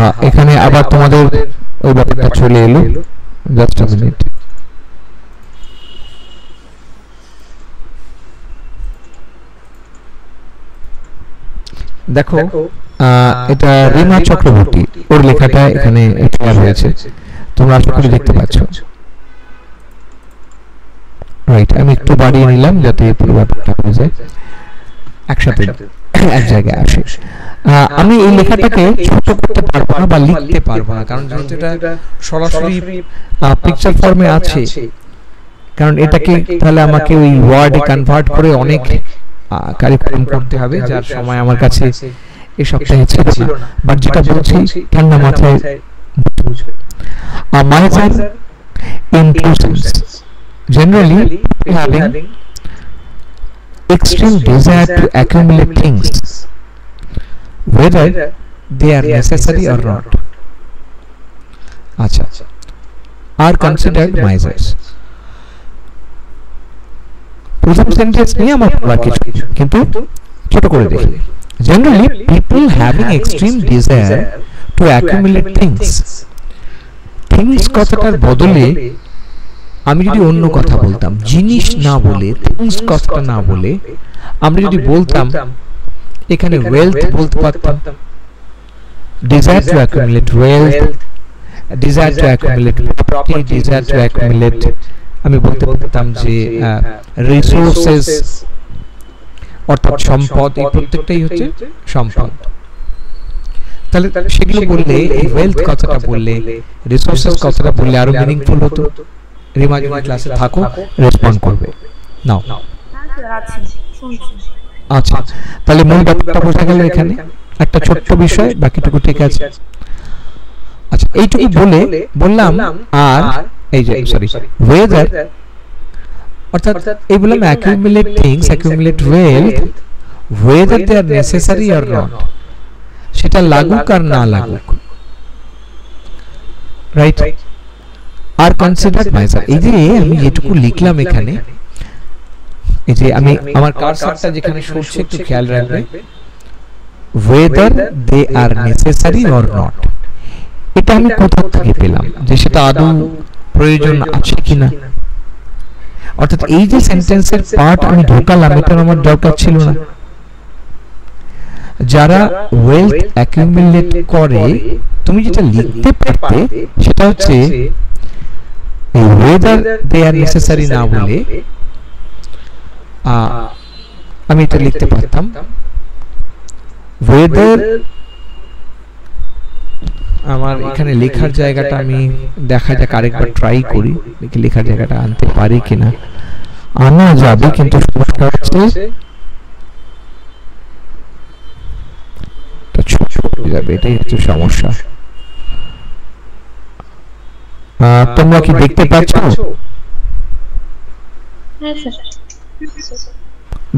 হ্যাঁ এখানে আবার তোমাদের ওই ব্যাপারটা চলে এলো জাস্ট আ মিনিট দেখো এটা রিমা চক্রবর্তী ওর লেখাটা এখানে ক্লিয়ার হয়েছে তোমরা আশা করি দেখতে পাচ্ছ রাইট আমি একটু বাড়িয়ে নিলাম যাতে পুরো ব্যাপারটা হয়ে যায় একসাথে এক জায়গায় আসে আমি এই লেখাটাকে ছোট করতে পারবো না বা লিখতে পারবো না কারণ যেহেতু এটা সরাসরি পিকচার ফর্মে আছে কারণ এটাকে তাহলে আমাকে ওই ওয়ার্ডে কনভার্ট করে অনেক কারিকুলাম করতে হবে যার সময় আমার কাছে এই সপ্তাহে ছিল না বাট যেটা বলছি ঠান্ডা মাথায় বুঝবে miser ইনক্লুশনস generally having extreme desire to accumulate things whether they are necessary or not acha are considered misers প্রথম সেন্টেন্স নিয়ে আমার পড়া কিছু কিন্তু ছোট করে দেখি generally people having extreme desire to accumulate things কথাটার বদলে আমি যদি অন্য কথা বলতাম জিনিস না বলে থিংস কথাটা না বলে আমরা যদি বলতাম এখানে ওয়েলথ বলতে পারতাম desire to accumulate wealth desire to accumulate property desire to accumulate আমি বলতে পারতাম যে রিসোর্সেস অর্থাৎ সম্পদ এই প্রত্যেকটাই হচ্ছে সম্পদ তাহলে সেগুলো বললে এই ওয়েলথ কথাটা বললে রিসোর্সেস কথাটা বললে আরো মিনিংফুল হতো রিমা যদি ক্লাসে থাকো রেসপন্ড করবে নাও আচ্ছা তাহলে মূল ব্যাপারটা বোঝা গেল এখানে একটা ছোট্ট বিষয় বাকিটুকু ঠিক আছে আচ্ছা এইটুকু বলে বললাম আর এই যে সরি ওয়েদার অর্থাৎ এই বললাম accumulate things accumulate wealth whether they are necessary or not সেটা লাগুক আর না লাগুক রাইট আর কনসিডার্ড মাইজার এই যে আমি যেটুকু লিখলাম এখানে এই যে আমি আমার কারসারটা যেখানে সরছে একটু খেয়াল রাখবে whether they are necessary or not এটা আমি কোথা থেকে পেলাম যে সেটা আদৌ প্রয়োজন আছে কিনা অর্থাৎ এই যে সেন্টেন্সের পার্ট আমি ঢোকালাম এটা আমার দরকার ছিল না যারা ওয়েলথ অ্যাকিউমুলেট করে তুমি যেটা লিখতে পারতে সেটা হচ্ছে whether they are necessary না বলে আমি এটা লিখতে পারতাম whether আমার এখানে লেখার জায়গাটা আমি দেখা যাক আরেকবার ট্রাই করি দেখি লেখার জায়গাটা আনতে পারি কিনা আনা যাবে কিন্তু সমস্যা হচ্ছে ছোট হয়ে যাবে এটাই হচ্ছে সমস্যা তোমরা কি দেখতে পাচ্ছ হ্যাঁ স্যার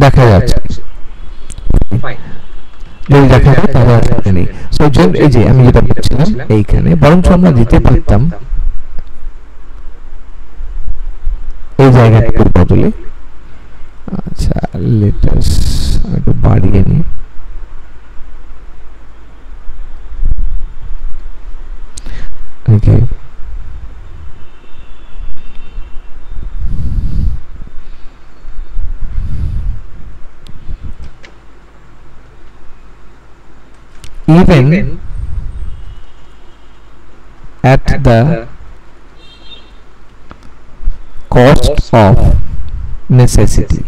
দেখা যাচ্ছে ফাইন যদি দেখা যায় তাহলে নেই সো এই যে আমি যেটা বলছিলাম এইখানে বরং আমরা দিতে পারতাম এই জায়গাটার বদলে আচ্ছা লেট আস একটু বাড়িয়ে নিই ওকে even at the cost of necessity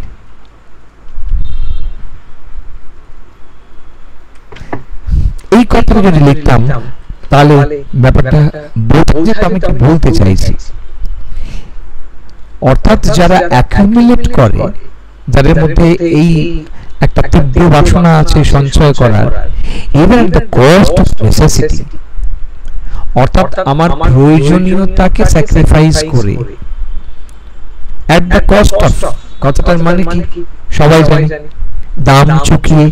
এই কথাটা যদি লিখতাম তাহলে ব্যাপারটা বুঝতে আমি কি বলতে চাইছি অর্থাৎ যারা অ্যাকুমুলেট করে যাদের মধ্যে এই একটা তীব্র বাসনা আছে সঞ্চয় করার even at the cost of necessity অর্থাৎ আমার প্রয়োজনীয়তাকে স্যাক্রিফাইস করে at the cost of কথাটার মানে কি সবাই জানে দাম চুকিয়ে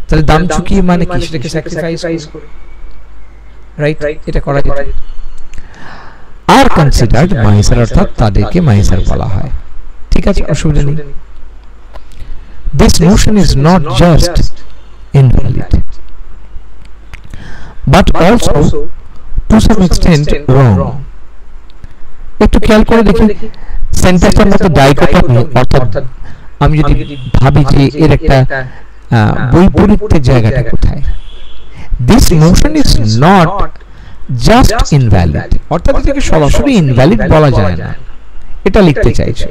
তাহলে দাম চুকিয়ে মানে কি সেটাকে স্যাক্রিফাইস করে রাইট এটা করা যায় আর কনসিডার্ড মাইসার অর্থাৎ তাদেরকে মাইসার বলা হয় ঠিক আছে অসুবিধা নেই This notion is not just invalid but also to some extent wrong. একটু খেয়াল করে দেখি সেন্টেন্সটার মধ্যে ডাইকটমি, অর্থাৎ আমি যদি ভাবি যে এর একটা বৈপরীত্যের জায়গাটা কোথায়, this notion is not just invalid, অর্থাৎ এটাকে সরাসরি ইনভ্যালিড বলা যায় না, এটা লিখতে চাইছে।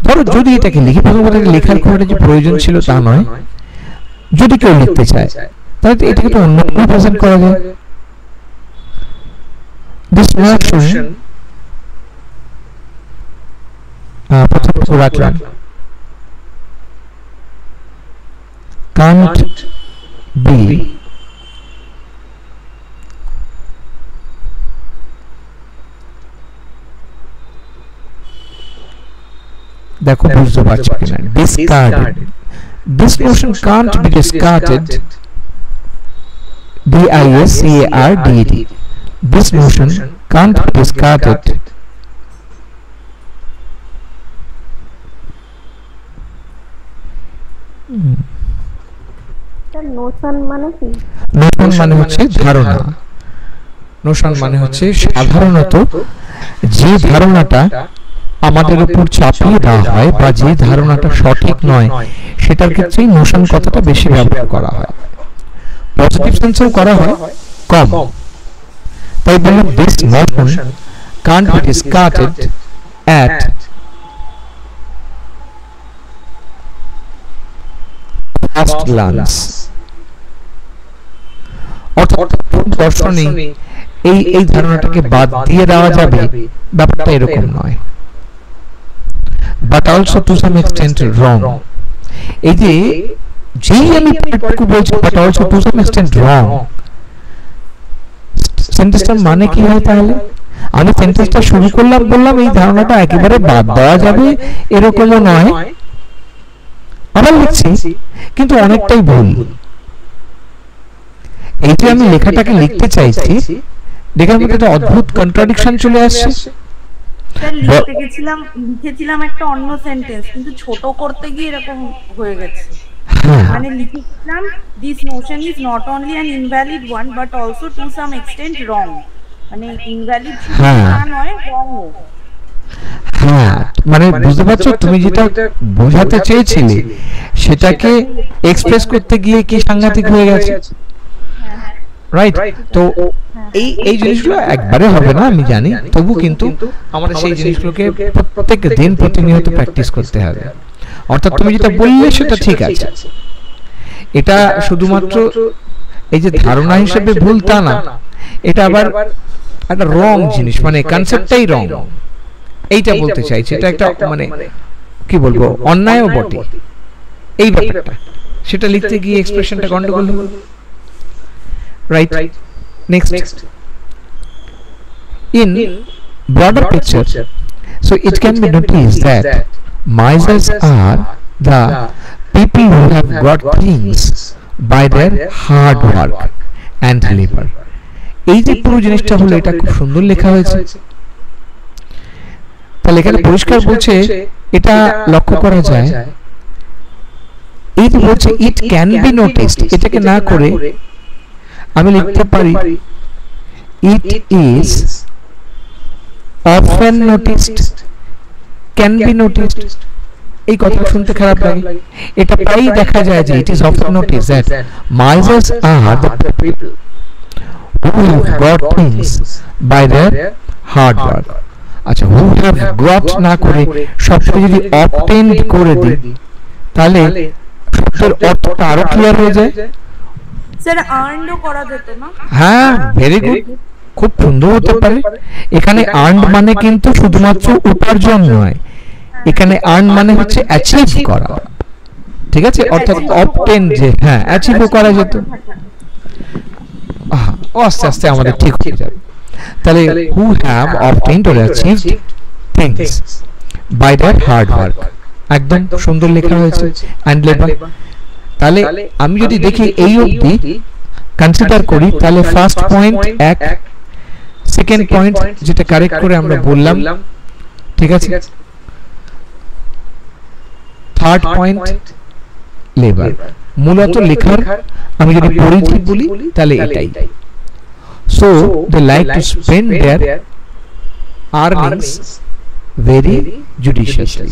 ধরো যদি এটাকে লিখে ভালোভাবে লেখার কোনো যে প্রয়োজন ছিল তা নয়, যদি কেউ লিখতে চায় তাহলে এটাকে তো অন্যভাবে প্রেজেন্ট করা যায়। this notion প্রথম রাখলাম can't be দেখো বুঝতে পারছো কিনা, discarded, this notion can't be discarded, discarded, this notion can't be discarded, Notion মানে কি? নোশন মানে হচ্ছে ধারণা, নোশন মানে হচ্ছে সাধারণত যে ধারণাটা আমাদের উপর চাপিয়ে দেওয়া হয় বা যে ধারণাটা সঠিক নয় সেটার ক্ষেত্রে নোশন কথাটা বেশি ব্যবহার করা হয়, পজিটিভ সেন্সেও করা হয় কম। তাই বললাম this notion can't be discarded at first glance, অর্থাৎ দর্শনে এই ধারণাটাকে বাদ দিয়ে দেওয়া যাবে ব্যাপারটা এরকম নয়, but also to some extent wrong, এই যে যেই আমি পার্টটুকু বলছি but also to some extent wrong, সেন্টেন্সটা মানে কি হয় তাহলে? আমি সেন্টেন্সটা শুরু করলাম বললাম এই ধারণাটা একেবারে বাদ দেওয়া যাবে এরকমও নয়, আবার লিখছি কিন্তু অনেকটাই ভুল। এই যে আমি লেখাটাকে লিখতে চাইছি, লেখার মধ্যে একটা অদ্ভুত কন্ট্রাডিকশন চলে আসছে। লিখেছিলাম একটা অন্য সেন্টেন্স কিন্তু ছোট করতে গিয়ে এরকম হয়ে গেছে। মানে লিখেছিলাম this notion is not only an invalid one but also to some extent wrong, মানে ইনভ্যালিড না নয় wrong। হ্যাঁ, মানে বুঝতে পারছো তুমি যেটা বোঝাতে চেয়েছিলে সেটাকে এক্সপ্রেস করতে গিয়ে কি সাংঘাতিক হয়ে গেছে, রাইট? তো এই জিনিসগুলো একবারে হবে না আমি জানি, তবু কিন্তু আমাদের সেই জিনিসগুলোকে প্রত্যেক দিন প্রতিনিয়ত প্র্যাকটিস করতে হবে। অর্থাৎ তুমি যেটা বললে সেটা ঠিক আছে, এটা শুধুমাত্র এই যে ধারণা হিসেবে ভুল তা না, এটা আবার একটা রং জিনিস, মানে কনসেপ্টটাই রং, এইটা বলতে চাইছি। এটা একটা মানে কি বলবো অন্যায়ও বটে এই ব্যাপারটা, সেটা লিখতে গিয়ে এক্সপ্রেশনটা গন্ডগোল হলো, right? Next, in broader picture, so it can be noticed that misers are the people who have got things by their hard work and labor. এই যে পুরো জিনিসটা হলো, এটা খুব সুন্দর লেখা হয়েছে। তাহলে এখানে পরিষ্কার বলছে, এটা লক্ষ্য করা যায়, এই যে বলছে it can be noticed, এটাকে না করে আমি লিখতে পারি it is often noticed, can be noticed। এই কথা শুনতে খারাপ লাগে, এটা প্রায়ই দেখা যায় যে it is often noticed that misers are the people who have got things by their hard work। আচ্ছা, who have got না করে সবকিছু যদি obtained করে দিই তাহলে শব্দের অর্থটা আরো ক্লিয়ার হয়ে যায়। স্যার আর্নও করা যেত না? হ্যাঁ, ভেরি গুড, খুব সুন্দর হতে পারে। এখানে আর্ন মানে কিন্তু শুধুমাত্র উপার্জন নয়, এখানে আর্ন মানে হচ্ছে অ্যাচিভ করা, ঠিক আছে? অর্থাৎ অবটেন, যে হ্যাঁ অ্যাচিভ করা যেত। আস্তে আস্তে আমাদের ঠিক হয়ে যাবে। তাহলে who have obtained or achieved things by their hard work, একদম সুন্দর লেখা হয়েছে, এন্ড লেবার। তাহলে আমি যদি দেখি এই অবধি কনসিডার করি, তাহলে ফার্স্ট পয়েন্ট এক, সেকেন্ড পয়েন্ট যেটা কারেক্ট করে আমরা বললাম, ঠিক আছে, থার্ড পয়েন্ট লেবার, মূলত লেখার আমি যদি পরিধি বলি তাহলে এটাই। So they like to spend their earnings very judiciously,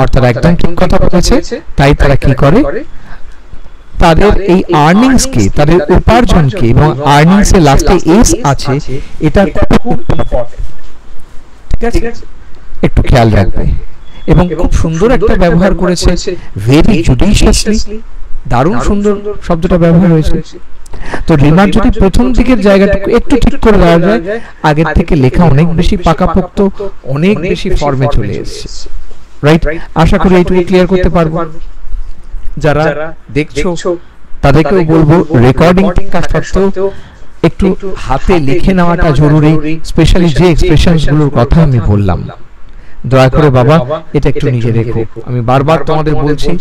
অর্থাৎ একদম ঠিক কথা বলেছে। তাই তারা কি করে, তাদের এই আর্নিংস কে, তাদের উপার্জনকে, এবং আর্নিংস এর লাস্টে এস আছে, এটা খুব ইম্পর্টেন্ট, ঠিক আছে, একটু খেয়াল রাখবে। এবং খুব সুন্দর একটা ব্যবহার করেছে, ভেরি জুডিশিয়াসলি, দারুণ সুন্দর শব্দটা ব্যবহার হয়েছে। তো রিমার যদি প্রথম দিকের জায়গাটুকু একটু ঠিক করে দেওয়া যায়, আগের থেকে লেখা অনেক বেশি পাকাপোক্ত, অনেক বেশি ফর্মে চলে এসেছে, রাইট? আশা করি এইটুকু ক্লিয়ার করতে পারবো। যারা দেখছো তাদেরকেও বলবো, রেকর্ডিং কাজ সত্ত্বেও একটু হাতে লিখে নেওয়াটা জরুরি, স্পেশালি যে এক্সপ্রেশনস গুলোর কথা আমি বললাম। দয়া করে বাবা এটা একটু নিজে রেখো, আমি বারবার তোমাদের বলছি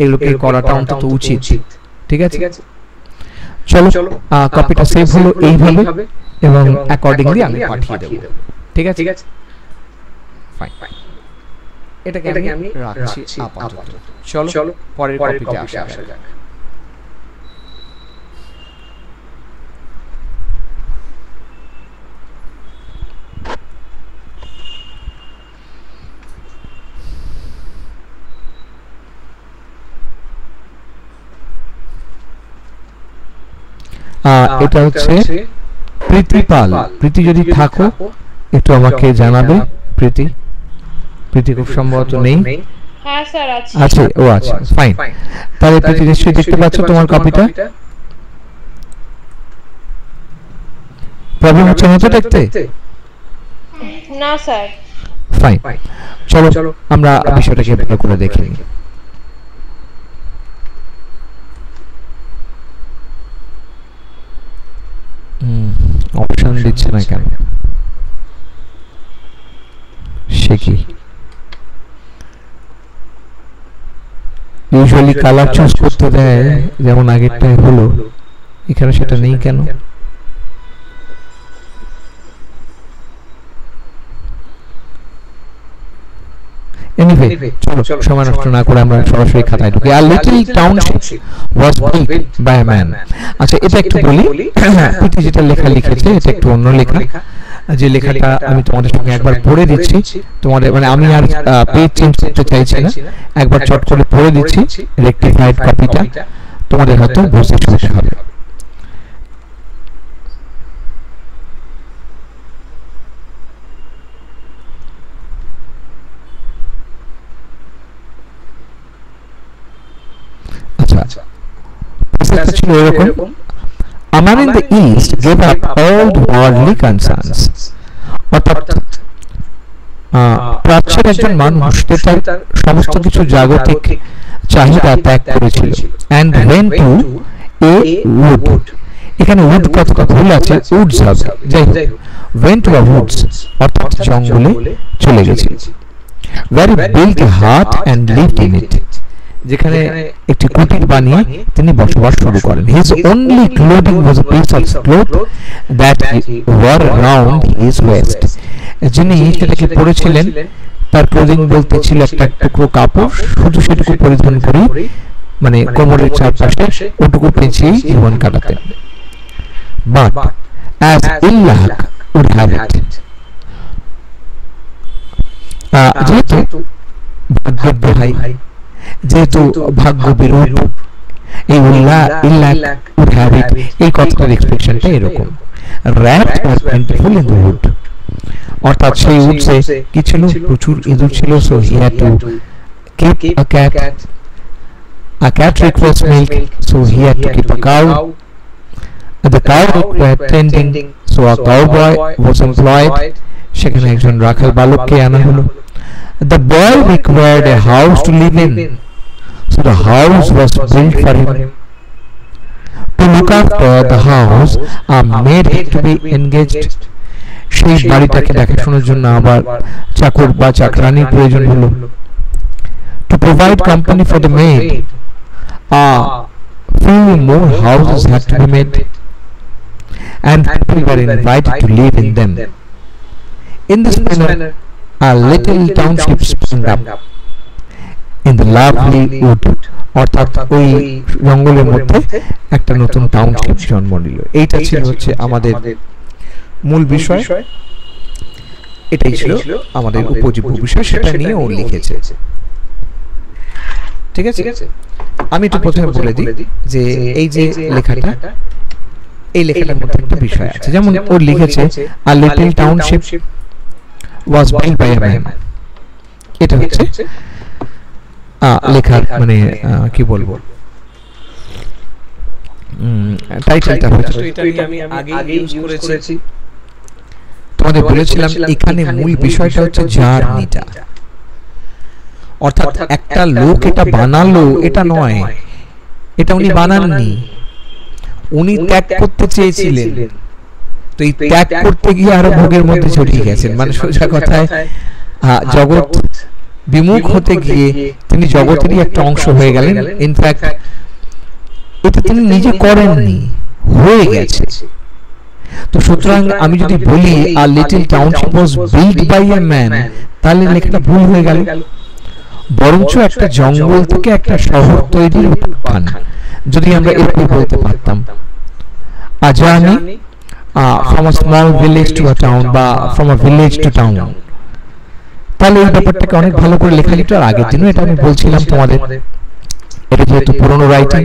এগুলোকে করাটা অন্তত উচিত, ঠিক আছে? চলো, কপিটা সেভ হলো এইভাবে, এবং অ্যাকর্ডিংলি আমি পাঠিয়ে দেব, ঠিক আছে? ফাইন, এটাকে আমি রাখছি আপাতত। চলো পরের কপিতে আসা যাক। এটা হচ্ছে প্রীতিপাল। প্রীতি যদি থাকো একটু আমাকে জানাবে। প্রীতি খুব সম্ভবত নেই। হ্যাঁ স্যার আছে। আছে, ও আছে, ফাইন। তাহলে প্রীতি নিশ্চয়ই দেখতে পাচ্ছ তোমার কপিটা। প্রবলেম হচ্ছে না তো দেখতে? না স্যার। ফাইন, চলো আমরা বিষয়টাকে ভালো করে দেখে নিই। অপশন দিচ্ছে না কেন, সে কি? ইউজুয়ালি কালার চুজ করতে দেয় যেমন আগেরটাই হলো, এখানে সেটা নেই কেন? এনিওয়ে চলো সময় নষ্ট না করে আমরা সরাসরি খাতায় ঢুকি। আর little township was built by a man. আচ্ছা এটা একটু বলি, প্রীতি যেটা লেখা লিখেছে এটা একটু অন্য লেখা। যে লেখাটা আমি তোমাদের সঙ্গে একবার পড়ে দিচ্ছি, তোমাদের মানে আমি আর পেজ চেঞ্জ করতে চাইছি না, একবার চট করে পড়ে দিচ্ছি রেকটিফাইড কপিটা, তোমাদের হয়তো বুঝতে সুবিধা হবে। ছিল এরকম, a man in the east gave up all the worldly concerns, অর্থাৎ প্রাচ্যের একজন মানুষ তার সমস্ত কিছু জাগতিক চাহিদা ত্যাগ করেছিল, and went to a wood। এখানে wood কথাটা ভুল আছে, woods হবে, যাই হোক, went to a woods অর্থাৎ জঙ্গলে চলে গেছে, where he built a hut and lived in it, যেখানে একটি কুটির বানিয়ে তিনি বসবাস শুরু করেন। His only clothing was a piece of cloth that wore round his waist। যিনি সেটাকে পরেছিলেন তার ক্লোদিং বলতে ছিল একটা টুকরো কাপড়, শুধু সেটুকু পরিধান করি, মানে কোমরের চারপাশে ওটুকু পেঁচিয়ে জীবন কাটাতেন। But as ill luck would have it, যেহেতু ভাগ্যের দোহাই, যেহেতু ভাগ্য বিরূপ, এই would have it, এই কথাটার এক্সপ্রেশনটা এরকম। Rats were plentiful in the wood, অর্থাৎ সেই উডসে কি ছিল, প্রচুর ইঁদুর ছিল। So he had to keep a cat. A cat requires milk, so he had to keep a cow. The cow required tending, so a cowboy was employed, সেখানে একজন রাখাল বালককে আনা হলো। The boy required a house to live in, so the house was built for him. To look after the house, a maid had to be engaged. সেই বাড়িটাকে দেখাশোনার জন্য আবার চাকর বা চাকরানির প্রয়োজন হলো। To provide company for the maid, a few more houses had to be made, and people were invited to live in them. In this manner, a little township sprang up. in the lovely wood, অর্থাৎ ওই জঙ্গলের মধ্যে একটা নতুন township জন্ম নিল। এইটা ছিল হচ্ছে আমাদের মূল বিষয়, এটাই ছিল আমাদের উপজীব্য বিষয়, সেটা নিয়ে ও লিখেছে। ঠিক আছে, আমি একটু প্রথমে বলে দিই যে এই যে লেখাটা, এই লেখাটার মধ্যে একটা বিষয় আছে। যেমন ও লিখেছে a little township was built by a man, এটা হচ্ছে লেখার মানে কি বলবো টাইটেলটা হচ্ছে, তো এটা আমি আগে ইউজ করেছি। তোমাদের বলেছিলাম এখানে মূল বিষয়টা হচ্ছে জার্নিটা, অর্থাৎ একটা লোক এটা বানালো এটা নয়, এটা উনি বানাননি, উনি ত্যাগ করতে চেয়েছিলেন, তো এই ত্যাগ করতে গিয়ে আরো ভোগের মধ্যে জড়িয়ে গেছেন। মানে সোজা কথায় জগৎ বিমুখ হতে গিয়ে তিনি জগতেরই একটা অংশ হয়ে গেলেন। ইনফ্যাক্ট এটা তিনি নিজে করেননি, হয়ে গেছে। তো সুতরাং আমি যদি বলি a little township was built by a man, তাহলে লেখাটা ভুল হয়ে গেল। বরঞ্চ একটা জঙ্গল থেকে একটা শহর তৈরির উত্থান, যদি আমরা এরকম বলতে পারতাম a journey from a small village to a town বা from a village to town, তাহলে এই ব্যাপারটাকে অনেক ভালো করে লেখা যেত। আর আগের দিনও এটা আমি বলছিলাম তোমাদের, এটা যেহেতু পুরনো রাইটিং।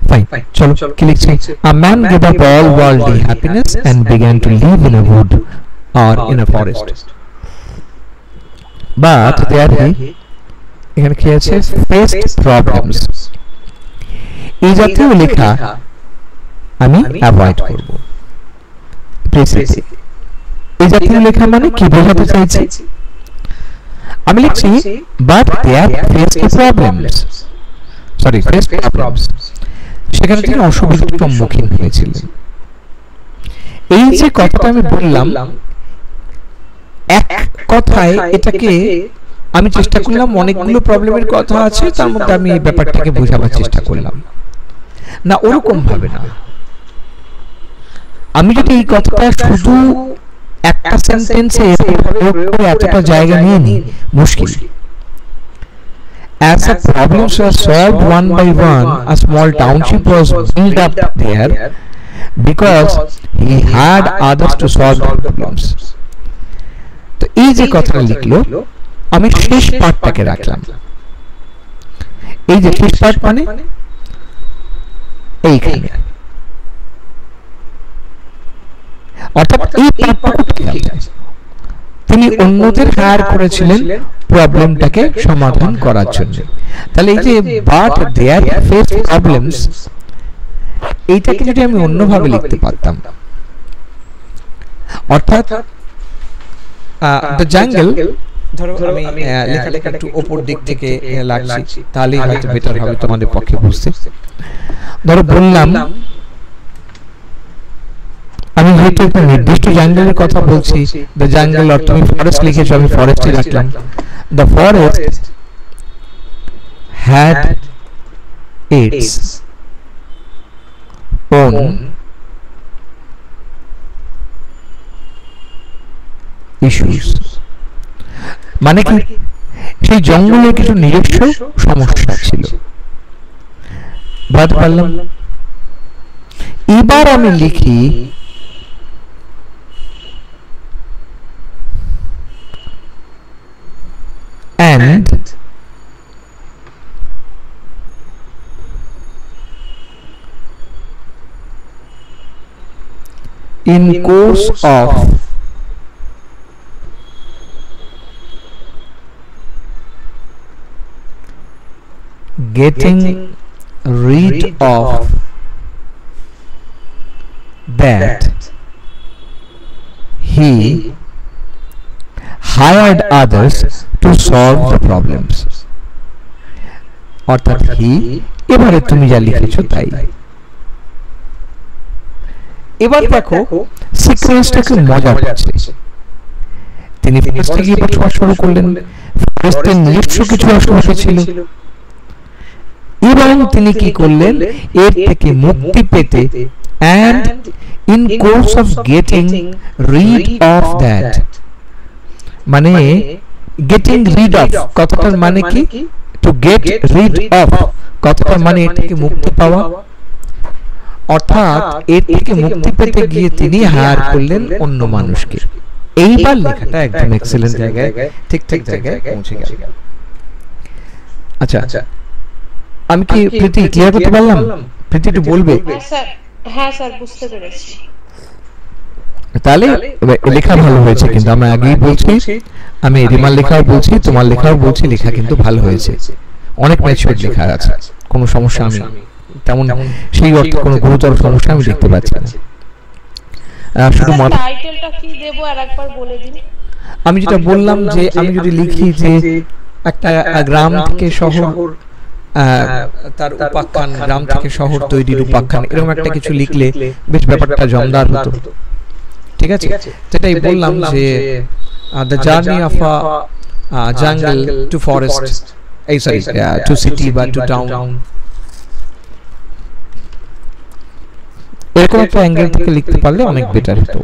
ফাইন, চলো কি লিখছি, a man gave up all worldly happiness and began to live in a wood or in a forest, but there he, এখানে কি আছে, faced problems। এই জাতীয় লেখা আমি অ্যাভয়েড করব। এই জাতীয় লেখা মানে কি বোঝাতে চাইছি, আমি লিখছি but there faced problems, sorry faced problems, সেখানে তিনি অসুবিধার সম্মুখীন হয়েছিলেন। এই যে কথাটা আমি বললাম, এক কথায় এটাকে আমি চেষ্টা করলাম, অনেকগুলো প্রবলেমের কথা আছে তার মধ্যে আমি এই ব্যাপারটাকে বোঝাবার চেষ্টা করলাম না, ওরকম ভাবে না। আমি যদি এই কথাটা শুধু একটা সেন্টেন্সে এতটা জায়গা নিয়ে নিই, মুশকিল। As the problems were solved one by one, a small township was built up there because he had others to solve the problems. তো এই যে কথাটা লিখলো, আমি শেষ পার্টটাকে রাখলাম। এই যে শেষ পার্ট মানে এইখানে, অর্থাৎ এই পার্টটা তিনি অন্যদের হায়ার করেছিলেন প্রবলেমটাকে সমাধান করার জন্য। তাহলে এই যে বাট দেয়ার ফেস প্রবলেমস, এইটাকে যদি আমি অন্যভাবে লিখতে পারতাম, অর্থাৎ দ্য জাঙ্গল, ধরো আমি লেখাটা একটু উপর দিক থেকে লাগছি, তাহলেই হয়তো বেটার হবে তোমাদের পক্ষে বুঝতে। ধরো বললাম, আমি যেহেতু একটা নির্দিষ্ট জঙ্গলের কথা বলছি, দ্য জঙ্গল, আর তুমি ফরেস্ট লিখেছো, আমি ফরেস্টই রাখলাম। The forest had its own issues, মানে কি সেই জঙ্গলের কিছু নিজস্ব সমস্যা ছিল। বুঝতে পারলাম? এবার আমি লিখি and in course of getting rid of that, he hired others to solve the problems. অর্থাৎ হি, এবারে তুমি যা লিখেছো তাই। এবার দেখো সিকোয়েন্সটাকে মজা পাচ্ছে। তিনি ফরেস্টে গিয়ে বসবাস শুরু করলেন, ফরেস্টের নিজস্ব কিছু অসুবিধা ছিল, এবং তিনি কি করলেন, এর থেকে মুক্তি পেতে and in course of getting rid of that, মানে গেটিং রিড অফ কথাটার মানে কি? টু গেট রিড অফ কথাটার মানে এর থেকে মুক্তি পাওয়া, অর্থাৎ এর থেকে মুক্তি পেতে গিয়ে তিনি হায়ার করলেন অন্য মানুষকে। এইবার লেখাটা একদম এক্সেলেন্ট জায়গায়, ঠিকঠাক জায়গায় পৌঁছে গেল। আচ্ছা, আমি কি প্রীতি ক্লিয়ার করতে পারলাম? প্রীতি একটু বলবে? হ্যাঁ স্যার, বুঝতে পেরেছি। তাহলে লেখা ভালো হয়েছে, কিন্তু আমরা আগেই বলছি, আমি রিমার লেখাও বলছি, তোমার লেখাও বলছি, লেখা কিন্তু ভালো হয়েছে, অনেক ম্যাচিউর লেখা আছে, কোনো সমস্যা আমি তেমন সেই অর্থে কোনো গুরুতর সমস্যা আমি দেখতে পাচ্ছি না। শুধু টাইটেলটা কি দেব আরেকবার বলে দিন। আমি যেটা বললাম যে আমি যদি লিখি যে একটা গ্রাম থেকে শহর, তার উপাখ্যান, গ্রাম থেকে শহর তৈরির উপাখ্যান, এরকম একটা কিছু লিখলে বেশ ব্যাপারটা জমদার হতো। ঠিক আছে, সেটাই বললাম যে দ্য জার্নি অফ আ জঙ্গল টু ফরেস্ট, এই সরি টু সিটি বা টু টাউন, এরকম একটা অ্যাঙ্গেল থেকে লিখতে পারলে অনেক বেটার হতো।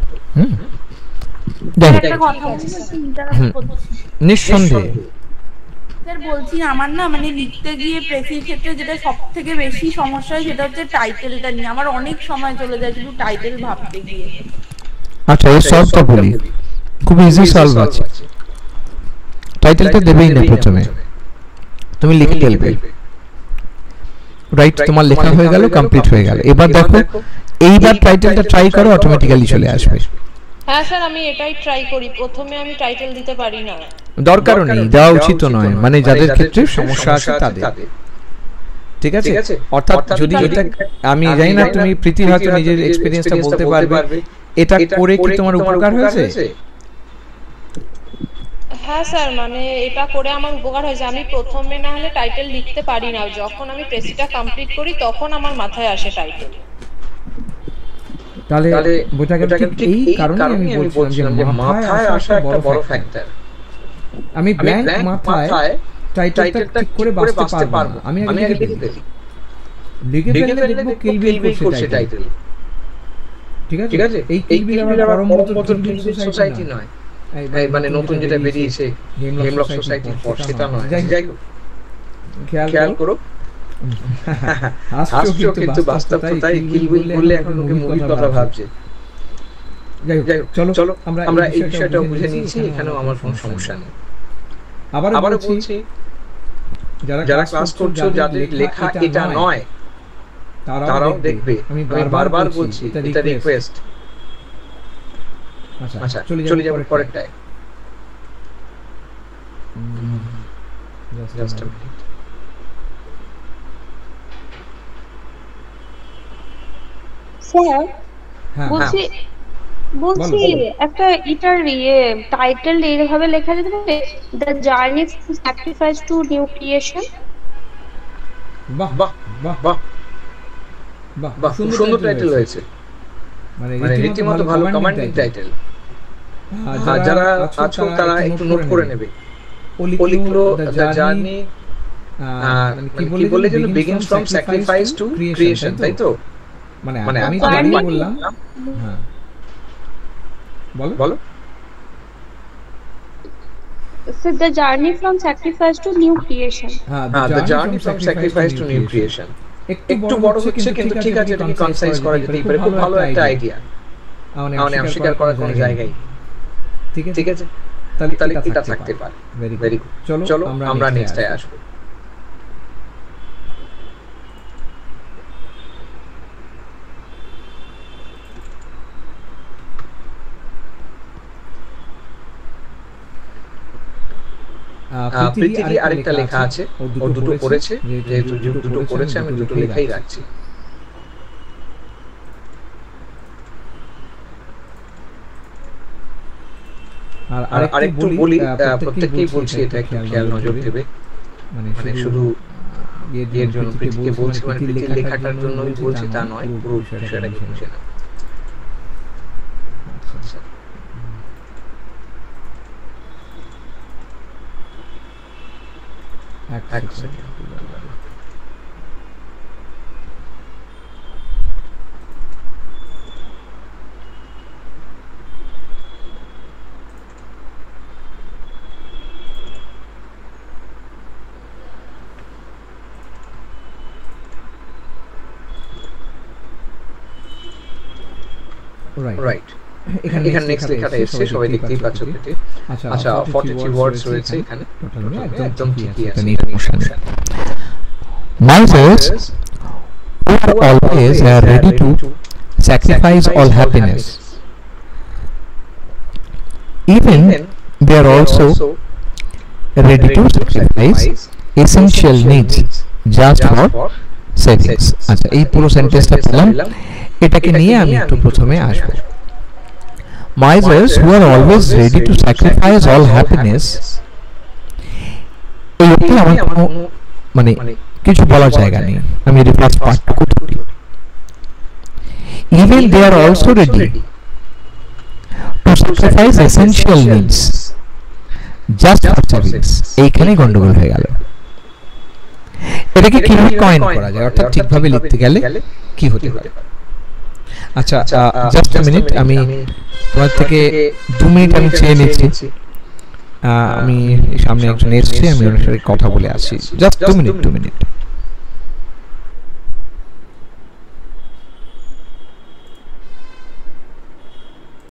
নিঃসন্দেহে স্যার বলছি, আমার না মানে লিখতে গিয়ে প্রেসির ক্ষেত্রে যেটা সব থেকে বেশি সমস্যা হয় সেটা হচ্ছে টাইটেলটা নিয়ে আমার অনেক সময় চলে যায় শুধু টাইটেল ভাবতে গিয়ে। আচ্ছা, এই সলভটা বলি, খুব ইজি সলভ আছে। টাইটেলটা দেবেই না প্রথমে, তুমি লিখে ফেলবে, রাইট? তোমার লেখা হয়ে গেল, কমপ্লিট হয়ে গেল। এবার দেখো, এইবার টাইটেলটা ট্রাই করো, অটোমেটিক্যালি চলে আসবে। হ্যাঁ স্যার, আমি এটাই ট্রাই করি, প্রথমে আমি টাইটেল দিতে পারি না। দরকারও নেই, দেওয়া উচিত নয়, মানে যাদের ক্ষেত্রে সমস্যা আছে তাদের। ঠিক আছে, অর্থাৎ যদি এটা আমি জানি না, তুমি প্রীতি হয়তো নিজের এক্সপেরিয়েন্সটা বলতে পারবে, এটা করে কি তোমার উপকার হয়েছে? হ্যাঁ স্যার, মানে এটা করে আমার উপকার হয়েছে। আমি প্রথমে না হলে টাইটেল লিখতে পারি না, যখন আমি প্রেসিটা কমপ্লিট করি তখন আমার মাথায় আসে টাইটেল। তাহলে বোঝা গেল ঠিক এই কারণে আমি বলছিলাম যে মাথায় আসা একটা বড় ফ্যাক্টর। আমি ব্ল্যাঙ্ক মাথায় টাইটেলটা ঠিক করে বাঁচতে পারবো না, আমি আগে লিখে ফেললে দেখবো কিলবিল করছে টাইটেল। ঠিক আছে, এই কিলবিল আবার পরমপত্র সোসাইটি নয়, মানে নতুন যেটা বেরিয়েছে হেমলক সোসাইটির পর, সেটা নয়। যাই হোক, খেয়াল করো, হাসছো কিন্তু বাস্তবতাই কিলবিল বললে এখন লোকে মুভির কথা ভাবছে। যাই হোক, চলো আমরা এই বিষয়টা বুঝে নিয়েছি, এখানেও আমার কোনো সমস্যা নেই। আবারও বলছি, যারা ক্লাস করছো, যাদের লেখা এটা নয়, তারাও দেখবে। আমি বারবার বলছি, এটা রিকোয়েস্ট। আচ্ছা, চলে যাবো পরেরটায়। Just a minute. স্যার বলছি একটা এটার টাইটেল এইভাবে লেখা যেতে পারে, the journey from sacrifice to new creation. বাহ বাহ বাহ বাহ বাহ, সুন্দর টাইটেল হয়েছে, মানে রীতিমতো ভালো কমান্ডিং টাইটেল। যারা আছো তারা একটু নোট করে নেবে। ওলিক্লো দ্য জার্নি, কি বলে যেন, begins from sacrifice two creation, তাই তো? মানে আমি তো বললাম। হ্যাঁ, বলো। So the journey from sacrifice to new creation. The journey from sacrifice to new creation. একটু বড় হচ্ছে, কিন্তু ঠিক আছে, এটাকে কনসাইজ করা যেতেই পারে, খুব ভালো একটা আইডিয়া। মানে অস্বীকার করার কোনো জায়গায়, ঠিক আছে? তাহলে এটা থাকতে পারে। ভেরি গুড, চলো আমরা নেক্সটে আসবো। প্রীতির আরেকটা লেখা আছে, ও দুটো পড়েছে, যেহেতু দুটো পড়েছে আমি দুটো লেখাই রাখছি। আর আরেকটু বলি, প্রত্যেককেই বলছি, এটা একটু খেয়াল নজর দেবে, মানে শুধু এর জন্য প্রীতিকে বলছি, মানে প্রীতির লেখাটার জন্যই বলছি তা নয়, পুরো বিষয়টাকে বুঝে নাও। এক সেকেন্ড। রাইট এখানে নেক্সট লেখাটা এসেছে সবাই দেখতেই পাচ্ছ কেটে আচ্ছা 43 ওয়ার্ডস রয়েছে এখানে একদম ঠিকই আছে Mothers who are always ready to sacrifice all happiness, even they are also ready to sacrifice essential needs just for savings. আচ্ছা এই পুরো সেন্টেন্সটা পেলাম, এটাকে নিয়ে আমি একটু প্রথমে আসব। Mothers who are always ready to sacrifice all happiness, এইটা আমার কোনো মানে কিছু বলার জায়গা নেই, আমি যদি ফার্স্ট পার্টটা করি even they are also ready to sacrifice essential needs just for savings, এইখানে গন্ডগোল হয়ে গেল। এটাকে কিভাবে কয়েন করা যায়, অর্থাৎ ঠিকভাবে লিখতে গেলে কি হতে পারে? আচ্ছা জাস্ট আ মিনিট, আমি তোমার থেকে 2 মিনিট আমি চেয়ে নিচ্ছি। আমি সামনে একজন এসেছে, আমি ওনার সাথে কথা বলে আসি, জাস্ট 2 মিনিট।